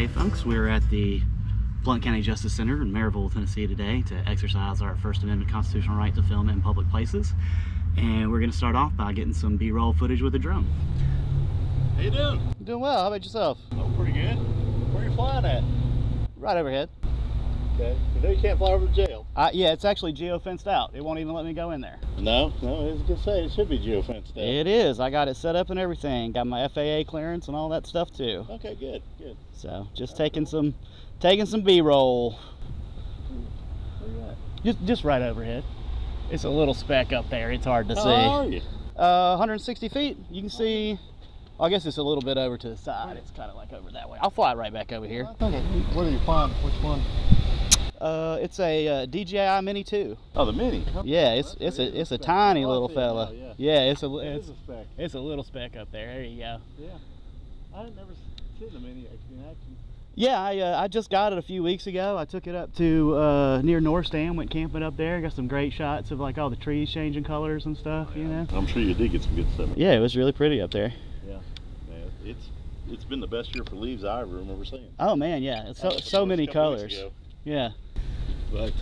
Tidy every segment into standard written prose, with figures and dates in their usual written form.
Hey folks, we're at the Blount County Justice Center in Maryville, Tennessee today to exercise our First Amendment constitutional right to film in public places. And we're going to start off by getting some B-roll footage with a drone. How you doing? Doing well. How about yourself? Oh, pretty good. Where are you flying at? Right overhead. Okay. You know you can't fly over the jail. Yeah, it's actually geofenced out. It won't even let me go in there. No, I was gonna say it should be geofenced out. It is. I got it set up and everything. Got my FAA clearance and all that stuff too. Okay, good, good. So just taking some B-roll. Where you at? Just right overhead. It's a little speck up there. It's hard to see. How are you? 160 feet. You can see. I guess it's a little bit over to the side. It's kind of like over that way. I'll fly right back over here. What are you flying? Which one? It's a DJI Mini 2. Oh, the Mini. Yeah, it's a tiny little fella. Yeah, it's a speck. It's a little speck up there. There you go. Yeah, I had never seen the Mini actually in action. Yeah, I just got it a few weeks ago. I took it up to near Northstand, went camping up there. Got some great shots of like all the trees changing colors and stuff. Oh, yeah. You know. I'm sure you did get some good stuff. Yeah, it was really pretty up there. Yeah, man, it's been the best year for leaves I remember seeing. Oh man, yeah, it's so many colors. Yeah. But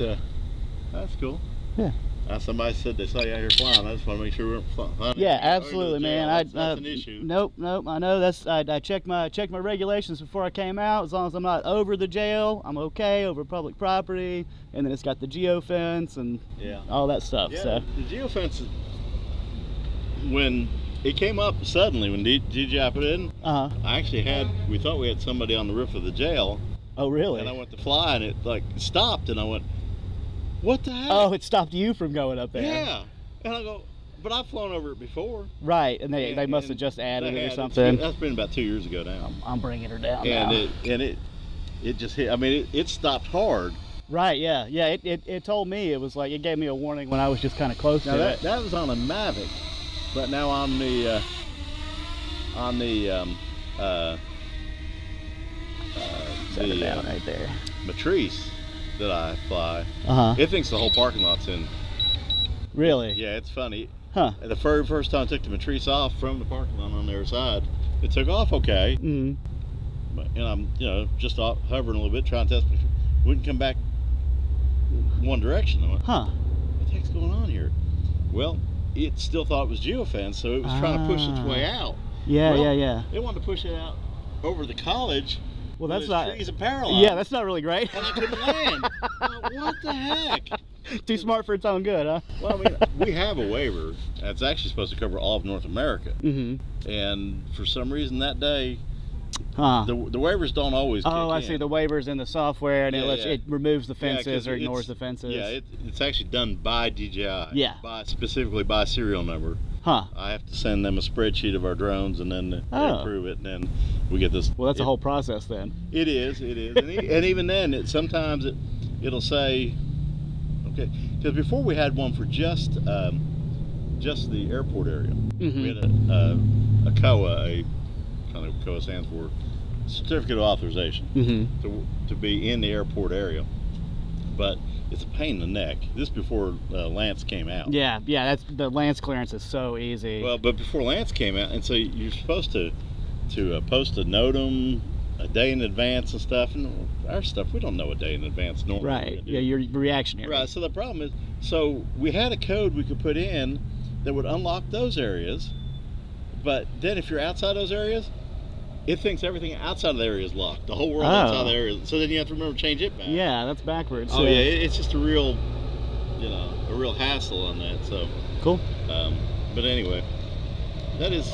that's cool. Yeah. Somebody said they saw you out here flying. I just want to make sure we weren't flying. Yeah, absolutely, man. That's an issue. Nope. I know that's. I checked my regulations before I came out. As long as I'm not over the jail, I'm okay. Over public property, and then it's got the geofence and all that stuff. Yeah, so the geofence, when it came up suddenly when DJI put it in, we thought we had somebody on the roof of the jail. Oh, really? And I went to fly, and it like stopped, and I went, "What the heck?" Oh, it stopped you from going up there. Yeah, and I go, "But I've flown over it before." Right, and they must have just added it or something. That's been about 2 years ago now. I'm bringing her down and now. It just hit. I mean, it stopped hard. Right. Yeah. It told me, it was like, it gave me a warning when I was just kind of close to it. That was on a Mavic, but now on the set it down right there. Matrice that I fly, it thinks the whole parking lot's in. Really? Yeah, it's funny. Huh. The very first time I took the Matrice off from the parking lot on the other side, it took off okay. Mm-hmm. And I'm, just off, hovering a little bit, trying to test, wouldn't come back one direction. I went, what the heck's going on here? Well, it still thought it was geofence, so it was trying to push its way out. Yeah. It wanted to push it out over the college. Well, that's not. Trees and power lines. Yeah, that's not really great. And I couldn't land. What the heck? Too smart for its own good, huh? Well, I mean, we have a waiver that's actually supposed to cover all of North America. Mm-hmm. And for some reason that day, the waivers don't always kick in. I see. The waivers in the software, and it removes the fences or ignores the fences. Yeah, it's actually done by DJI. Yeah. Specifically by serial number. I have to send them a spreadsheet of our drones, and then they approve it, and then we get this. Well, that's a whole process then. It is, and even then, sometimes it'll say, okay, because before we had one for just the airport area. Mm-hmm. We had a COA, COA stands for Certificate of Authorization, to be in the airport area, but it's a pain in the neck. This before Lance came out. Yeah, that's the Lance clearance is so easy. Well, but before Lance came out, and so you're supposed to post a NOTAM a day in advance and stuff, and our stuff we don't know a day in advance normally. Right. Yeah, you're reactionary. Right. So the problem is, so we had a code we could put in that would unlock those areas, but then if you're outside those areas, it thinks everything outside of the area is locked. The whole world outside of the area. So then you have to remember to change it back. Yeah, that's backwards. Oh yeah, it's just a real hassle on that. So cool. But anyway, that is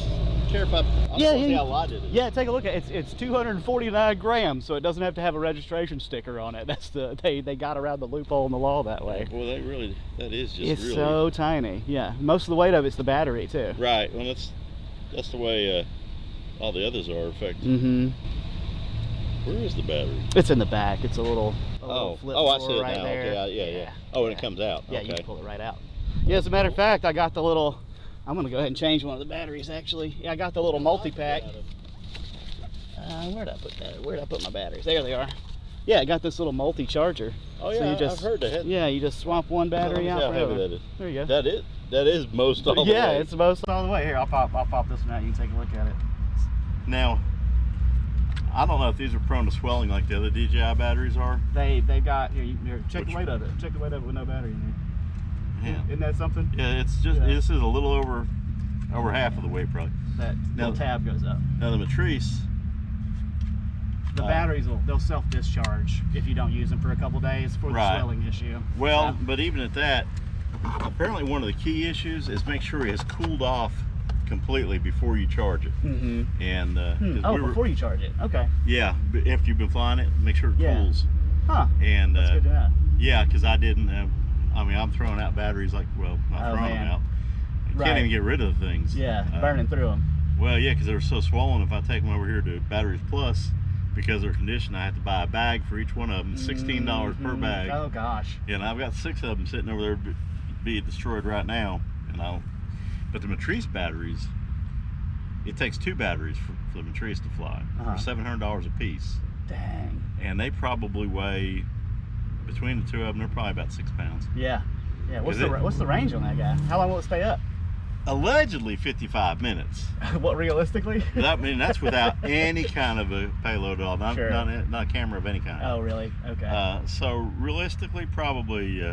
terrified. See how light it is. Yeah, take a look at it. It's 249 grams, so it doesn't have to have a registration sticker on it. That's they got around the loophole in the law that way. Boy, that is just it's really. So tiny. Yeah, most of the weight of it's the battery too. Right. Well, that's the way. All the others are affected. Mm-hmm. Where is the battery? It's in the back. It's a little flip I see it right now. there. Okay, yeah. Oh, and it comes out. Yeah, okay. you can pull it right out. Yeah, as a matter of fact, I got the little. I'm gonna go ahead and change one of the batteries. Actually, yeah, I got the little multi-pack. Where'd I put that? Where'd I put my batteries? There they are. Yeah, I got this little multi-charger. Oh yeah, so I've heard that. Yeah, you just swap one battery out. How heavy that is. There you go. That is most all the way. Yeah, it's most all the way. Here, I'll pop this one out. You can take a look at it. Now, I don't know if these are prone to swelling like the other DJI batteries are. They got here. Check the weight of it. Check the weight of it with no battery in there. Yeah. Isn't that something? Yeah, it's just this is a little over half of the weight probably. That little tab goes up. Now the Matrice. The batteries they'll self-discharge if you don't use them for a couple days for the swelling issue. Well, but even at that, apparently one of the key issues is make sure it has cooled off completely before you charge it. And before you charge it. Okay. Yeah, after you've been flying it, make sure it cools. Huh. And that's good to know. Yeah, because I didn't. I mean, I'm throwing out batteries like, well, not throwing them out. I can't even get rid of the things. Yeah, burning through them. Well, yeah, because they're so swollen. If I take them over here to Batteries Plus, because they're conditioned, I have to buy a bag for each one of them, $16 per bag. Oh gosh. Yeah, and I've got 6 of them sitting over there being destroyed right now. But the Matrice batteries, it takes 2 batteries for the Matrice to fly for $700 a piece. Dang. And they probably weigh, between the 2 of them, they're probably about 6 pounds. Yeah. Yeah. What's the range on that guy? How long will it stay up? Allegedly 55 minutes. What, realistically? I mean, that's without any kind of a payload at all. Not a camera of any kind. Oh, really? Okay. So realistically, probably,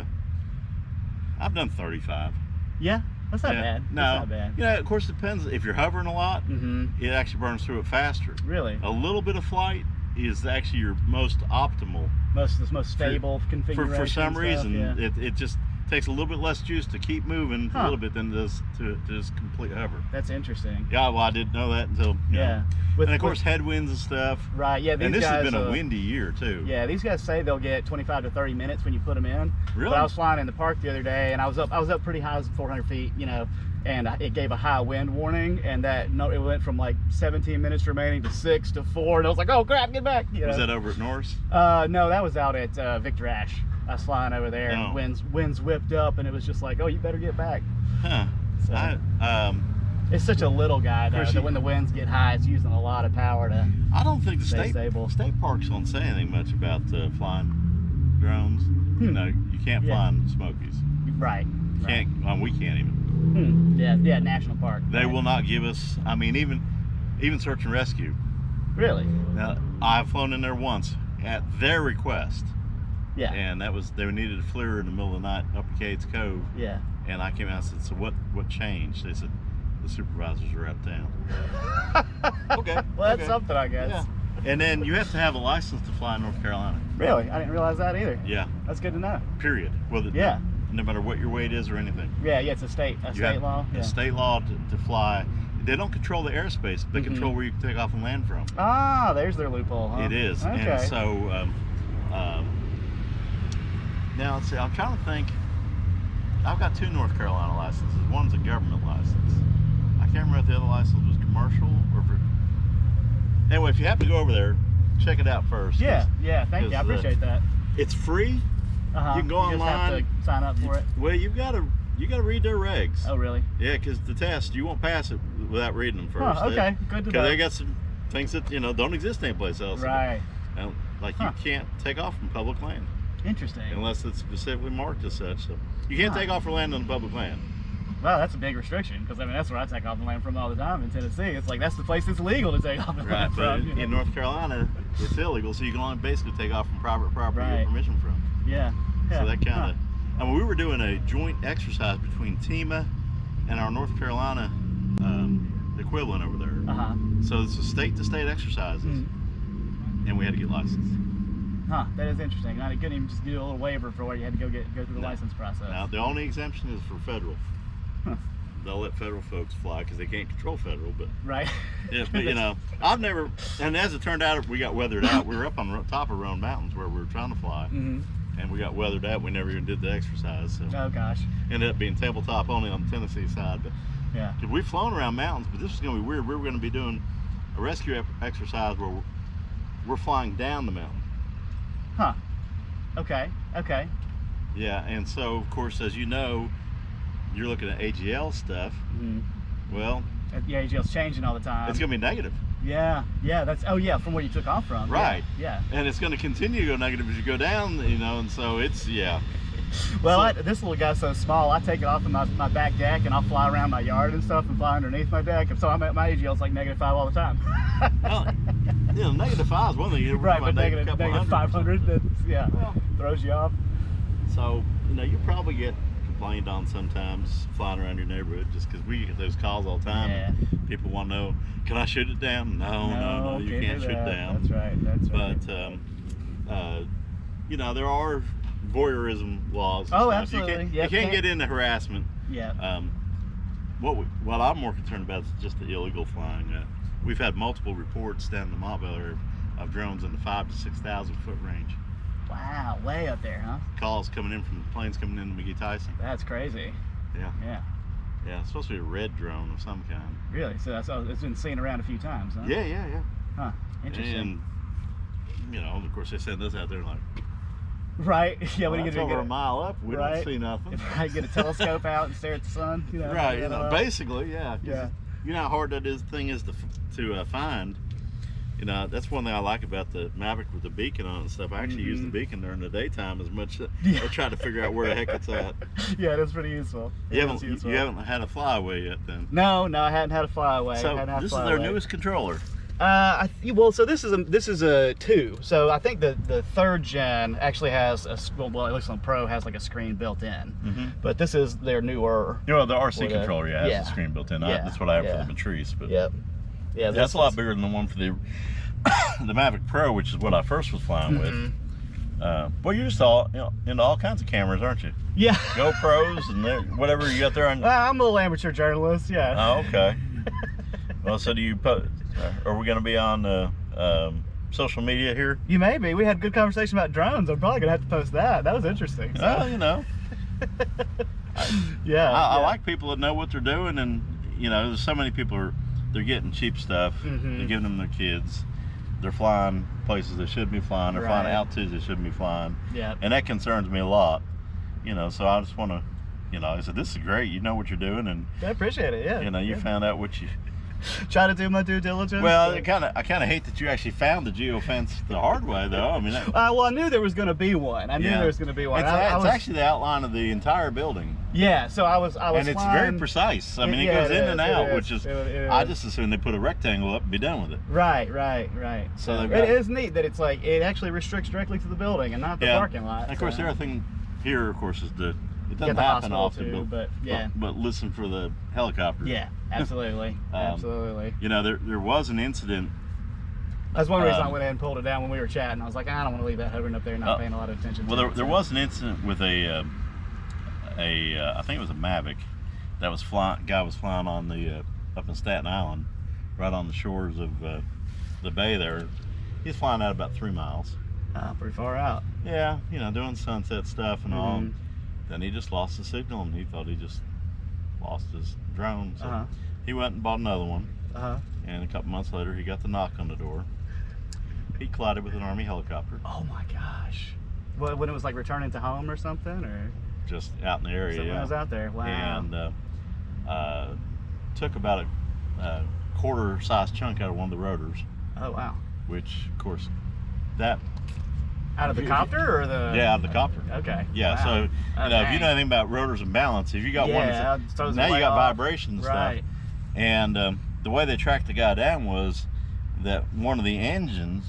I've done 35. Yeah, that's not bad. No, that's not bad. You know, of course, it depends. If you're hovering a lot, it actually burns through it faster. Really? A little bit of flight is actually your most optimal. Most stable configuration. For some reason, yeah. it just takes a little bit less juice to keep moving a little bit than it does to just complete hover. That's interesting. Yeah, well, I didn't know that until you know. And of course, headwinds and stuff. Right. Yeah. And this has been a windy year too. Yeah. These guys say they'll get 25 to 30 minutes when you put them in. Really? But I was flying in the park the other day, and I was up pretty high, 400 feet, you know, and it gave a high wind warning, and it went from like 17 minutes remaining to 6 to 4, and I was like, oh crap, get back. You know? Was that over at Norris? No, that was out at Victor Ash. I was flying over there, and winds whipped up, and it was just like, oh, you better get back. Huh. So, it's such a little guy, though, that when the winds get high, it's using a lot of power to I don't think the stable. state parks don't say anything much about flying drones. You know, you can't fly in Smokies. Right. You can't. Well, we can't even. Yeah, national park. They will not give us. I mean, even search and rescue. Really? Now, I've flown in there once at their request. Yeah. And that was, they needed a FLIR in the middle of the night up at Cades Cove. Yeah. And I came out and said, so what changed? They said, the supervisors are out of town. Okay. Well, that's something, I guess. Yeah. And then you have to have a license to fly in North Carolina. Really? I didn't realize that either. Yeah. That's good to know. Period. Well, no matter what your weight is or anything. Yeah, it's a state law. A state law to fly. They don't control the airspace, but they control where you can take off and land from. Ah, there's their loophole, huh? It is. Okay. And so, now let's see, I'm trying to think. I've got 2 North Carolina licenses. One's a government license. I can't remember if the other license was commercial or anyway, if you happen to go over there, check it out first. Yeah, thank you. I appreciate that. It's free. You can go online. You just have to sign up for it. Well, you got to read their regs. Oh, really? Yeah, because the test, you won't pass it without reading them first. Oh, okay, good to know. Because they got some things that don't exist anyplace else. Right. And, like you can't take off from public land. Interesting. Unless it's specifically marked as such. So you can't take off or land on public land. Well, that's a big restriction, because I mean that's where I take off and land from all the time in Tennessee. It's like that's the place that's legal to take off and land from. But in North Carolina, it's illegal, so you can only basically take off from private property you get permission from. Yeah. So that kind of. I mean, we were doing a joint exercise between TEMA and our North Carolina equivalent over there. So it's a state-to-state exercises, and we had to get licensed. Huh, that is interesting. I couldn't even just do a little waiver for where you had to go through the license process. Now, the only exemption is for federal. They'll let federal folks fly because they can't control federal, but right. Yeah, but I've never. And as it turned out, we got weathered out. We were up on the top of Roan Mountains where we were trying to fly, and we got weathered out. We never even did the exercise. So oh gosh. Ended up being tabletop only on the Tennessee side, but yeah. Cause we've flown around mountains, but this was going to be weird. We were going to be doing a rescue exercise where we're flying down the mountain. Huh. Okay. Okay. Yeah, and so of course, as you know, you're looking at AGL stuff. Well, yeah, AGL's changing all the time. It's gonna be negative. Yeah, that's from where you took off from. Right. Yeah. And it's gonna continue to go negative as you go down, and so it's Well, this little guy's so small, I take it off of my back deck and I'll fly around my yard and stuff and fly underneath my deck. And so my AGL's like -5 all the time. Well, You know, -5 is one thing. You Right, but negative negative 500, that's, yeah, well, throws you off. So, you know, you probably get complained on sometimes flying around your neighborhood just because we get those calls all the time. Yeah. People want to know, can I shoot it down? No, you can't shoot it down. That's right, that's right. But, you know, there are voyeurism laws. Oh, stuff. absolutely. You can't get into harassment. Yeah. What I'm more concerned about is just the illegal flying. We've had multiple reports down in the Maryville area of drones in the 5,000 to 6,000 foot range. Wow, way up there, huh? Calls coming in from planes coming in to McGee Tyson. That's crazy. Yeah. Yeah. Yeah, it's supposed to be a red drone of some kind. Really? So it's been seen around a few times, huh? Yeah. Huh. Interesting. And, you know, of course, they send us out there like, right. Yeah. well, When you that's get over a mile up, we don't see nothing. Right. Get a telescope out and stare at the sun. You know. Right. You know, basically, yeah. Yeah. You know how hard that thing is to find. You know, that's one thing I like about the Mavic with the beacon on it and stuff. I actually use the beacon during the daytime as much as I try to figure out where the heck it's at. Yeah, that's pretty useful. You haven't had a flyaway yet, then? No, I hadn't had a flyaway. So this is their newest controller. Well, so this is a 2. So I think the 3rd gen actually has well, it looks on Pro has like a screen built in, but this is their newer. You know, the RC controller has a screen built in. Yeah. That's what I have for the Matrice. But yeah, that's a lot bigger than the one for the Mavic Pro, which is what I first was flying with. Well, you're just into all kinds of cameras, aren't you? Yeah. GoPros and whatever you got there. I'm a little amateur journalist. Yeah. Oh, okay. Well, so do you put? Are we going to be on social media here? You may be. We had a good conversation about drones. I'm probably going to have to post that. That was interesting. So. Well, you know. I like people that know what they're doing, and you know, there's so many people they're getting cheap stuff. They're giving them their kids. They're flying places they shouldn't be flying. They're flying altitudes they shouldn't be flying. Yeah. And that concerns me a lot. You know, so I just want to, you know, I said, this is great. You know what you're doing, and I appreciate it. Yeah. You know, you found out what you. Try to do my due diligence. Well, I kind of hate that you actually found the geofence the hard way, though. I mean, well, I knew there was going to be one. I knew there was going to be one. It's actually the outline of the entire building. Yeah, so I was. And it's very precise. I mean, it goes in and out, which is. I just assume they put a rectangle up and be done with it. Right. So it is neat that it's like it actually restricts directly to the building and not the parking lot. And of course, everything here, of course, is it doesn't happen often, too, but listen for the helicopter. Yeah, absolutely, absolutely. You know, there was an incident. That's one reason I went ahead and pulled it down when we were chatting. I was like, I don't want to leave that hovering up there and not paying a lot of attention. Well, there was an incident with I think it was a Mavic that was flying. Guy was flying on the up in Staten Island, right on the shores of the bay there. He's flying out about 3 miles. Pretty far out. Yeah, you know, doing sunset stuff and all. Then he just lost the signal, and he thought he just lost his drone. So he went and bought another one. And a couple months later, he got the knock on the door. He collided with an Army helicopter. Oh my gosh! Well, when it was like returning to home or something, or just out in the area. Someone was out there. Wow. And took about a quarter-sized chunk out of one of the rotors. Oh wow! Which, of course, that. Out of the copter or the? Yeah, out of the copter. Okay. Yeah, wow. So you know, if you know anything about rotors and balance, if you got one that's now you got vibration and stuff. And the way they tracked the guy down was that one of the engines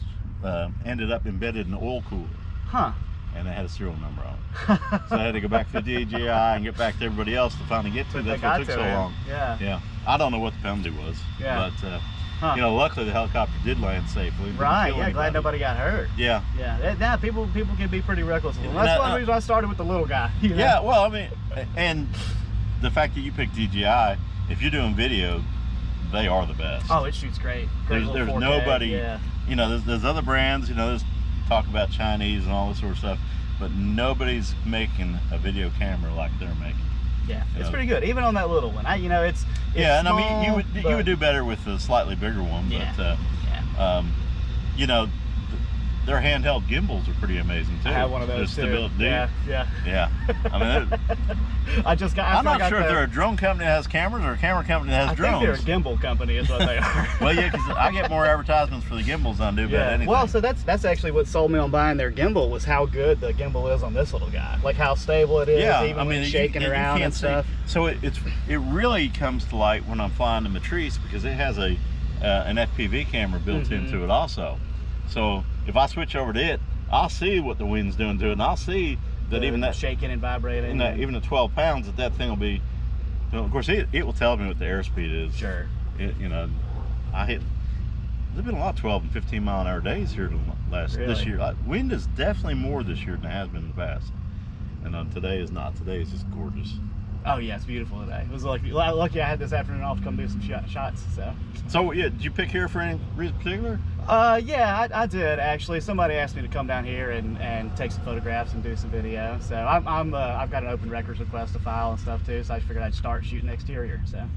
ended up embedded in an oil cooler. Huh. And it had a serial number on it. So I had to go back to the DJI and get back to everybody else to finally get to it. That's what took so long. Yeah. Yeah. I don't know what the penalty was. Yeah. But you know, luckily the helicopter did land safely. Right, yeah, glad nobody got hurt. Yeah. Yeah, people can be pretty reckless. That's one reason I started with the little guy. You know? Yeah, well, I mean, and the fact that you picked DJI, if you're doing video, they are the best. Oh, it shoots great. There's nobody, you know, there's other brands, you know, there's talk about Chinese and all this sort of stuff, but nobody's making a video camera like they're making. Yeah, it's pretty good, even on that little one. You know, it's yeah, and small, I mean, you would do better with a slightly bigger one, but you know, their handheld gimbals are pretty amazing too. I have one of those too. Yeah. I mean, I'm not sure if they're a drone company that has cameras or a camera company that has drones. I think they're a gimbal company, is what they are. Well, yeah, because I get more advertisements for the gimbals than I do about anything. Well, so that's actually what sold me on buying their gimbal was how good the gimbal is on this little guy, like how stable it is, even when it's shaking around and stuff. So it really comes to light when I'm flying the Matrice because it has a an FPV camera built into it also. So if I switch over to it, I'll see what the wind's doing to it, and I'll see that even that shaking and vibrating, even the 12 pounds that thing will be. You know, of course, it will tell me what the airspeed is. Sure. You know, there's been a lot of 12 and 15 mile an hour days here this year. Wind is definitely more this year than it has been in the past. And today is not. Today is just gorgeous. Oh yeah, it's beautiful today. It was lucky I had this afternoon off to come do some shots. So yeah, did you pick here for any reason particular? Yeah, I did actually. Somebody asked me to come down here and take some photographs and do some video. So I've got an open records request to file and stuff too. So I figured I'd start shooting exterior. So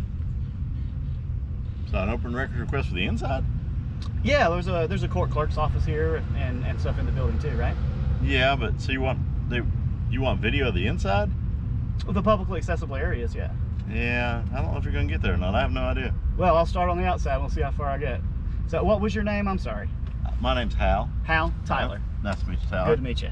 an open records request for the inside? Yeah, there's a court clerk's office here and stuff in the building too, right? Yeah, but so you want video of the inside? The publicly accessible areas, yeah. Yeah, I don't know if you're gonna get there or not. I have no idea. Well, I'll start on the outside. We'll see how far I get. So, what was your name? I'm sorry. My name's Hal. Hal? Tyler. Nice to meet you, Tyler. Good to meet you.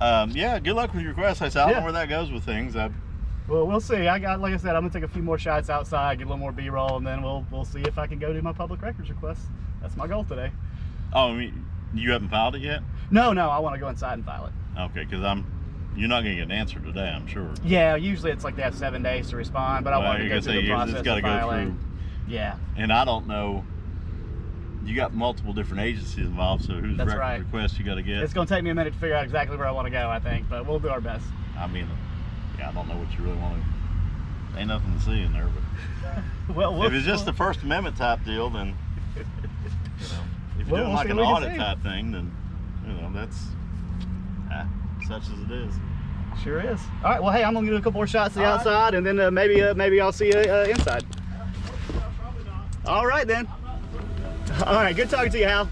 Yeah, good luck with your request. I don't know where that goes with things. Well, we'll see. Like I said, I'm gonna take a few more shots outside, get a little more B-roll, and then we'll see if I can go do my public records request. That's my goal today. Oh, I mean, you haven't filed it yet? No, I want to go inside and file it. Okay, because you're not going to get an answer today, I'm sure. Yeah, usually it's like they have 7 days to respond, but I want to go through the process of filing. Yeah. And I don't know, you got multiple different agencies involved, so whose request you got to get? It's going to take me a minute to figure out exactly where I want to go, I think, but we'll do our best. I mean, yeah, I don't know what you really want to, ain't nothing to see in there, but well, if it's just the First Amendment type deal, then, you know, if you're doing like an audit type thing, then, you know, that's such as it is. Sure is. All right, well, hey, I'm gonna do a couple more shots to the outside, and then maybe I'll see you inside. All right then. All right, good talking to you, Hal.